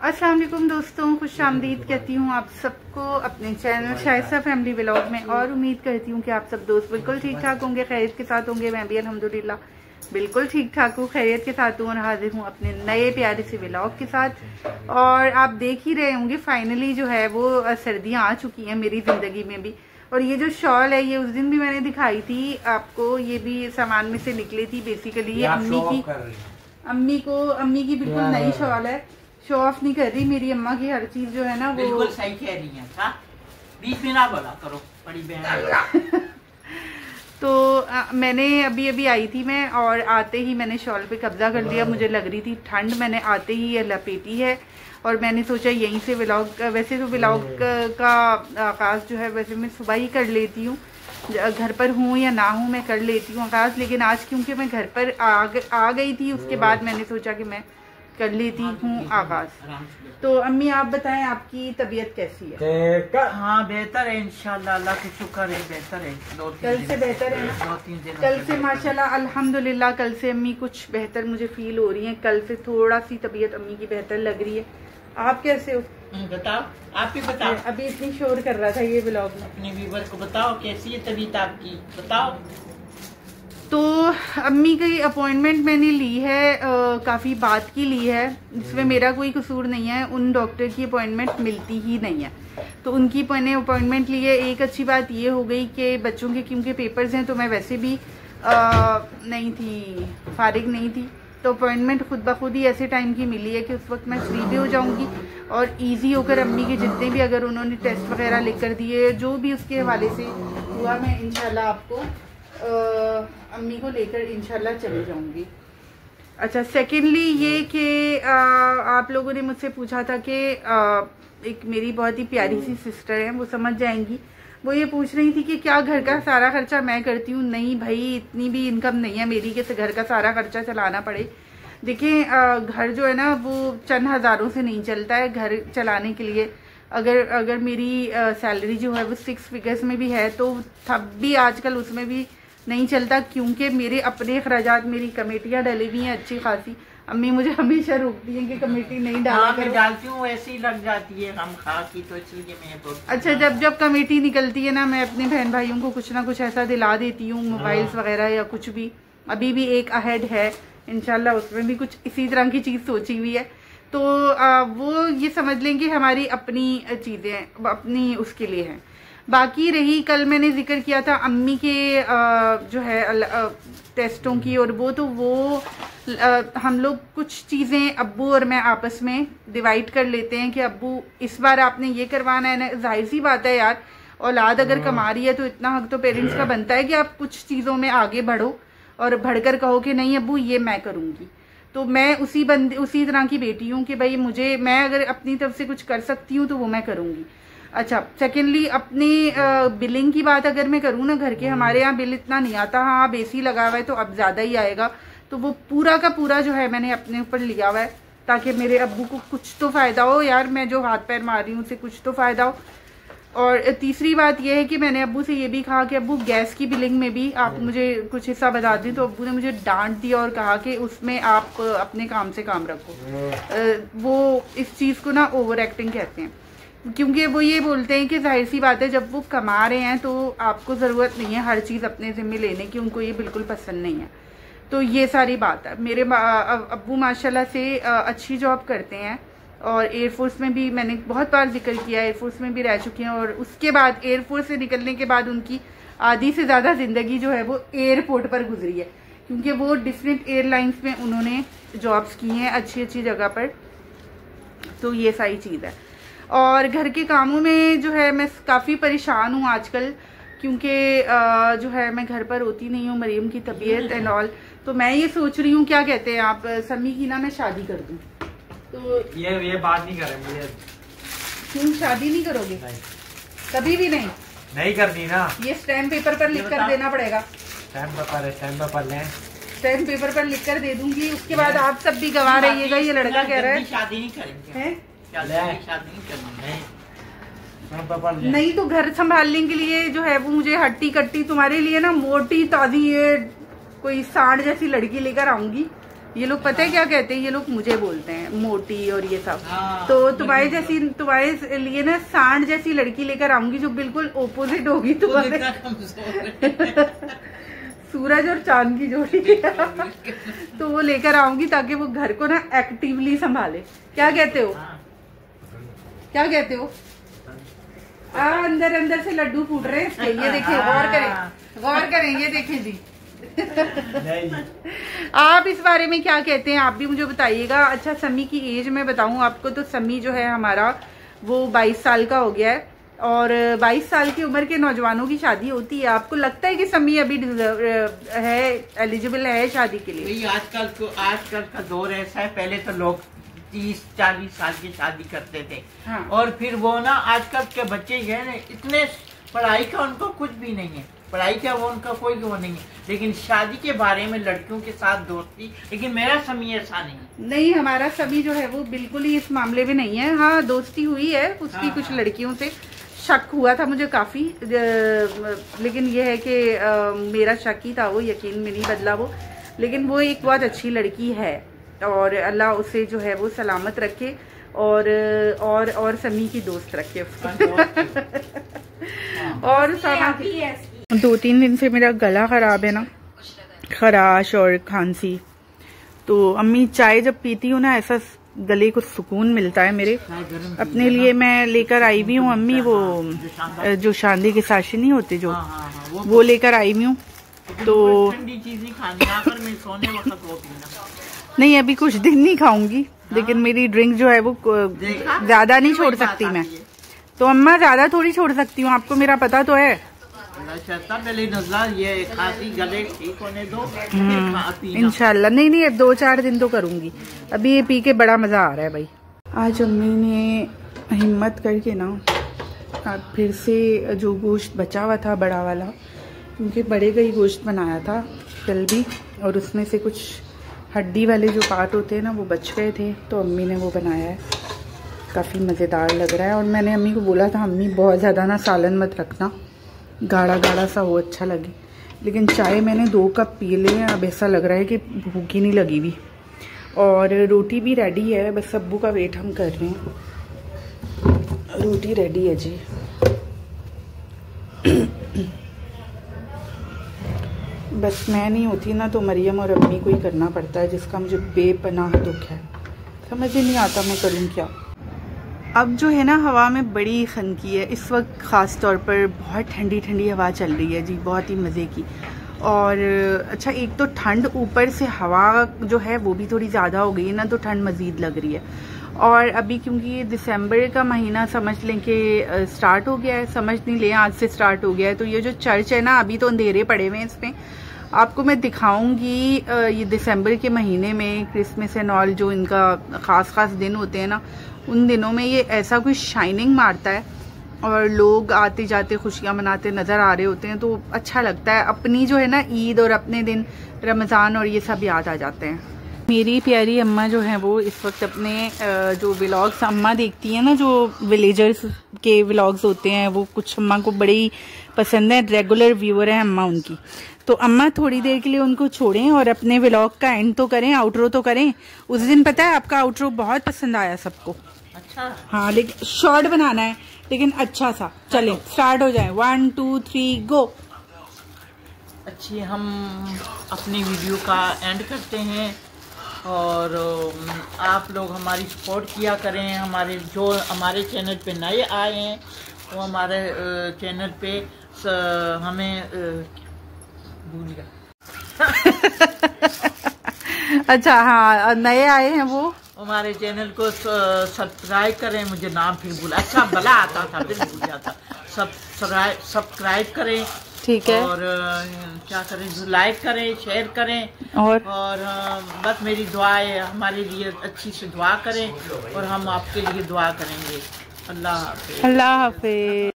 अस्सलाम वालेकुम दोस्तों, खुश आमदीद कहती हूँ आप सबको अपने चैनल शाइस्ता फैमिली व्लॉग में। और उम्मीद करती हूँ कि आप सब दोस्त बिल्कुल ठीक ठाक होंगे, खैरियत के साथ होंगे। मैं भी अल्हम्दुलिल्लाह बिल्कुल ठीक ठाक हूँ, खैरियत के साथ हूँ और हाजिर हूँ अपने नए प्यारे से व्लॉग के साथ। और आप देख ही रहे होंगे फाइनली जो है वो सर्दियाँ आ चुकी हैं मेरी ज़िंदगी में भी। और ये जो शॉल है ये उस दिन भी मैंने दिखाई थी आपको, ये भी सामान में से निकली थी बेसिकली। ये अम्मी की बिल्कुल नई शॉल है, शो ऑफ नहीं कर रही। मेरी अम्मा की हर चीज जो है ना वो बिल्कुल सही कह रही है। बीच में ना बोला करो बड़ी बहन। तो मैंने अभी आई थी मैं, और आते ही मैंने शॉल पे कब्जा कर दिया। मुझे लग रही थी ठंड, मैंने आते ही ये लपेटी है और मैंने सोचा यहीं से व्लॉग, वैसे तो व्लॉग का आगाज़ जो है वैसे मैं सुबह ही कर लेती हूँ, घर पर हूँ या ना हूँ मैं कर लेती हूँ आगाज़। लेकिन आज क्योंकि मैं घर पर आ गई थी, उसके बाद मैंने सोचा कि मैं कर लेती हूँ आगाज़। तो अम्मी आप बताएं आपकी तबीयत कैसी है? हाँ बेहतर है इंशाल्लाह, अल्लाह का शुक्र है, बेहतर है। कल से बेहतर है ना? 2-3 दिन कल से माशाल्लाह अल्हम्दुलिल्लाह, कल से अम्मी कुछ बेहतर मुझे फील हो रही है। कल से थोड़ा सी तबीयत अम्मी की बेहतर लग रही है। आप कैसे हो? बताओ, आप ही बताओ। अभी इतनी शोर कर रहा था ये व्लॉग में। अपने व्यूवर को बताओ कैसी है तबीयत आपकी, बताओ। तो अम्मी की अपॉइंटमेंट मैंने ली है, काफ़ी बात की ली है, जिसमें मेरा कोई कसूर नहीं है। उन डॉक्टर की अपॉइंटमेंट मिलती ही नहीं है, तो उनकी मैंने अपॉइंटमेंट ली है। एक अच्छी बात ये हो गई कि बच्चों के क्योंकि पेपर्स हैं, तो मैं वैसे भी नहीं थी, फारिग नहीं थी, तो अपॉइंटमेंट खुद ब खुद ही ऐसे टाइम की मिली है कि उस वक्त मैं फ्री भी हो जाऊंगी और इजी होकर अम्मी के जितने भी अगर उन्होंने टेस्ट वगैरह लिख कर दिए, जो भी उसके हवाले से हुआ, मैं इंशाल्लाह आपको अम्मी को लेकर इंशाल्लाह चली जाऊंगी। अच्छा, सेकेंडली ये कि आप लोगों ने मुझसे पूछा था कि एक मेरी बहुत ही प्यारी सी सिस्टर है, वो समझ जाएंगी। वो ये पूछ रही थी कि क्या घर का सारा खर्चा मैं करती हूँ? नहीं भाई, इतनी भी इनकम नहीं है मेरी कि घर का सारा खर्चा चलाना पड़े। देखिए घर जो है ना वो चंद हज़ारों से नहीं चलता है। घर चलाने के लिए अगर मेरी सैलरी जो है वो 6 फिगर्स में भी है, तो तब भी आजकल उसमें भी नहीं चलता, क्योंकि मेरे अपने अखराजात, मेरी कमेटियाँ डली हुई हैं अच्छी खासी। अम्मी मुझे हमेशा रोकती हैं कि कमेटी नहीं डाला करो। मैं डालती हूँ, ऐसे ही लग जाती है हम खा की, तो इसलिए मैं तो। अच्छा, जब कमेटी निकलती है ना, मैं अपने बहन भाइयों को कुछ ना कुछ ऐसा दिला देती हूँ, मोबाइल्स वगैरह या कुछ भी। अभी भी एक अहेड है इंशाल्लाह, उसमें भी कुछ इसी तरह की चीज़ सोची हुई है। तो वो ये समझ लें कि हमारी अपनी चीज़ें अपनी उसके लिए हैं। बाकी रही, कल मैंने जिक्र किया था अम्मी के जो है टेस्टों की, और वो हम लोग कुछ चीज़ें अब्बू और मैं आपस में डिवाइड कर लेते हैं कि अब्बू इस बार आपने ये करवाना है ना। जाहिर सी बात है यार, औलाद अगर कमा रही है तो इतना हक तो पेरेंट्स का बनता है कि आप कुछ चीज़ों में आगे बढ़ो और बढ़कर कहो कि नहीं अब्बू ये मैं करूँगी। तो मैं उसी तरह की बेटी हूँ कि भाई मैं अगर अपनी तरफ से कुछ कर सकती हूँ तो वो मैं करूँगी। अच्छा, सेकेंडली अपनी बिलिंग की बात अगर मैं करूँ ना, घर के हमारे यहाँ बिल इतना नहीं आता। हाँ, अब एसी लगा हुआ है तो अब ज़्यादा ही आएगा, तो वो पूरा का पूरा जो है मैंने अपने ऊपर लिया हुआ है, ताकि मेरे अब्बू को कुछ तो फ़ायदा हो यार, मैं जो हाथ पैर मार रही हूँ उससे कुछ तो फ़ायदा हो। और तीसरी बात यह है कि मैंने अब्बू से ये भी कहा कि अब्बू गैस की बिलिंग में भी आप मुझे कुछ हिस्सा बता दें, तो अब्बू ने मुझे डांट दिया और कहा कि उसमें आप अपने काम से काम रखो। वो इस चीज़ को ना ओवर एक्टिंग कहते हैं, क्योंकि वो ये बोलते हैं कि जाहिर सी बात है जब वो कमा रहे हैं तो आपको ज़रूरत नहीं है हर चीज़ अपने ज़िम्मे लेने की, उनको ये बिल्कुल पसंद नहीं है। तो ये सारी बात है। मेरे अब्बू माशाल्लाह से अच्छी जॉब करते हैं और एयरफोर्स में भी मैंने बहुत बार जिक्र किया, एयरफोर्स में भी रह चुके हैं। और उसके बाद एयरफोर्स से निकलने के बाद उनकी आधी से ज़्यादा ज़िंदगी जो है वो एयरपोर्ट पर गुजरी है, क्योंकि वो डिफरेंट एयरलाइंस में उन्होंने जॉब्स की हैं अच्छी जगह पर। तो ये सारी चीज़ है। और घर के कामों में जो है मैं काफ़ी परेशान हूँ आजकल, क्योंकि जो है मैं घर पर होती नहीं हूँ, मरियम की तबीयत एंड ऑल। तो मैं ये सोच रही हूँ, क्या कहते हैं आप, समी की ना मैं शादी कर दूँ। तो ये बात नहीं करेंगे। क्यों शादी नहीं करोगे? कभी भी नहीं करनी ना। ये स्टैम्प पेपर पर लिख कर देना पड़ेगा। स्टैम्प पेपर पर लिख कर दे दूंगी, उसके बाद आप सब भी गवाह रहिएगा। ये लड़का कह रहा है शादी नहीं करेंगे, शादी नहीं करनी। नहीं तो घर संभालने के लिए जो है वो मुझे हट्टी कट्टी तुम्हारे लिए ना मोटी ताजी ये कोई सांड जैसी लड़की लेकर आऊंगी, ये लोग पता है क्या कहते हैं, ये लोग मुझे बोलते हैं मोटी और ये सब। हाँ, तो तुम्हारे लिए ना सांड जैसी लड़की लेकर आऊंगी जो बिल्कुल ओपोजिट होगी तुम्हारे। सूरज और चांद की जोड़ी तो वो लेकर आऊंगी ताकि वो घर को ना एक्टिवली संभाले। क्या कहते हो? क्या कहते हो? अंदर अंदर से लड्डू फूट रहे हैं इसके। ये देखिए, गौर करें, ये देखें जी। आप इस बारे में क्या कहते हैं, आप भी मुझे बताइएगा। अच्छा, समी की एज मैं बताऊं आपको तो समी जो है हमारा वो 22 साल का हो गया है और 22 साल की उम्र के नौजवानों की शादी होती है। आपको लगता है कि समी अभी है एलिजिबल है शादी के लिए? आजकल का दौर ऐसा है, पहले तो लोग 30-40 साल की शादी करते थे। हाँ। और फिर वो ना आजकल के बच्चे जो है ना, इतने पढ़ाई का उनको कुछ भी नहीं है, पढ़ाई का वो उनका कोई वो नहीं है, लेकिन शादी के बारे में लड़कियों के साथ दोस्ती। लेकिन मेरा समी ऐसा नहीं, हमारा समी जो है वो बिल्कुल ही इस मामले में नहीं है। हाँ, दोस्ती हुई है उसकी कुछ लड़कियों से, शक हुआ था मुझे काफी, लेकिन ये है कि मेरा शक ही था, वो यकीन में नहीं बदला वो। लेकिन वो एक बहुत अच्छी लड़की है और अल्लाह उसे जो है वो सलामत रखे और समी की दोस्त रखे उसको। और 2-3 दिन से मेरा गला खराब है ना, खराश और खांसी। तो अम्मी चाय जब पीती हूँ ना, ऐसा गले को सुकून मिलता है मेरे। अपने लिए मैं लेकर आई भी हूँ अम्मी, वो जो शांदी के साशे नहीं होते जो, वो लेकर आई भी हूँ। तो ठंडी चीज नहीं खानी, आकर मैं सोने वक्त वो पीना। नहीं, अभी कुछ दिन नहीं खाऊंगी, लेकिन मेरी ड्रिंक जो है वो ज्यादा नहीं छोड़ सकती मैं। तो अम्मा ज्यादा थोड़ी छोड़ सकती हूँ, आपको मेरा पता तो है। पहले नजर ये खांसी गले ठीक होने दो, इंशाल्लाह। नहीं, अब 2-4 दिन तो करूंगी। अभी ये पी के बड़ा मजा आ रहा है भाई। आज अम्मी ने हिम्मत करके ना फिर से जो गोश्त बचा हुआ था बड़ा वाला, क्योंकि बड़े का ही गोश्त बनाया था कल भी, और उसमें से कुछ हड्डी वाले जो पार्ट होते हैं ना वो बच गए थे, तो अम्मी ने वो बनाया है। काफ़ी मज़ेदार लग रहा है। और मैंने अम्मी को बोला था, अम्मी बहुत ज़्यादा ना सालन मत रखना, गाढ़ा गाढ़ा सा हो, अच्छा लगे। लेकिन चाय मैंने 2 कप पी लिए हैं, अब ऐसा लग रहा है कि भूख ही नहीं लगी हुई। और रोटी भी रेडी है, बस सब्बू का वेट हम कर रहे हैं। रोटी रेडी है जी। बस मैं नहीं होती ना तो मरियम और अम्मी को ही करना पड़ता है, जिसका मुझे बेपनाह दुख है। समझ ही नहीं आता मैं करूँ क्या। अब जो है ना हवा में बड़ी खनकी है इस वक्त, ख़ास तौर पर बहुत ठंडी ठंडी हवा चल रही है जी, बहुत ही मज़े की। और अच्छा, एक तो ठंड, ऊपर से हवा जो है वो भी थोड़ी ज़्यादा हो गई है ना, तो ठंड मज़ीद लग रही है। और अभी क्योंकि दिसंबर का महीना समझ लें कि स्टार्ट हो गया है, समझ नहीं लें आज से स्टार्ट हो गया है। तो ये जो चर्च है ना, अभी तो अंधेरे पड़े हुए हैं इसमें, आपको मैं दिखाऊंगी ये दिसंबर के महीने में क्रिसमस एंड ऑल जो इनका ख़ास दिन होते हैं ना, उन दिनों में ये ऐसा कुछ शाइनिंग मारता है और लोग आते जाते खुशियाँ मनाते नज़र आ रहे होते हैं। तो अच्छा लगता है, अपनी जो है ना ईद और अपने दिन रमज़ान और ये सब याद आ जाते हैं। मेरी प्यारी अम्मा जो है वो इस वक्त अपने जो व्लॉग्स अम्मा देखती हैं ना, जो विलेजर्स के व्लॉग्स होते हैं, वो कुछ अम्मा को बड़े ही पसंद है, रेगुलर व्यूअर है अम्मा उनकी। तो अम्मा थोड़ी देर के लिए उनको छोड़ें और अपने व्लॉग का एंड तो करें, आउटरो तो करें। उस दिन पता है आपका आउटरो बहुत पसंद आया सबको। अच्छा, हाँ, लेकिन शॉर्ट बनाना है, लेकिन अच्छा सा। चलें, स्टार्ट हो जाए। 1 2 3 गो। अच्छी, हम अपनी वीडियो का एंड करते हैं और आप लोग हमारी सपोर्ट किया करें। हमारे चैनल पे नए आए हैं वो हमारे चैनल पे हमें भूल गया। अच्छा, हाँ, नए आए हैं वो हमारे चैनल को सब्सक्राइब करें। मुझे नाम फिर भूला, अच्छा भला आता था फिर भूल जाता। सब्सक्राइब करें, ठीक है, और क्या करें, लाइक करें, शेयर करें, और बस मेरी दुआ है, हमारे लिए अच्छी से दुआ करें और हम आपके लिए दुआ करेंगे। अल्लाह हाफिज़।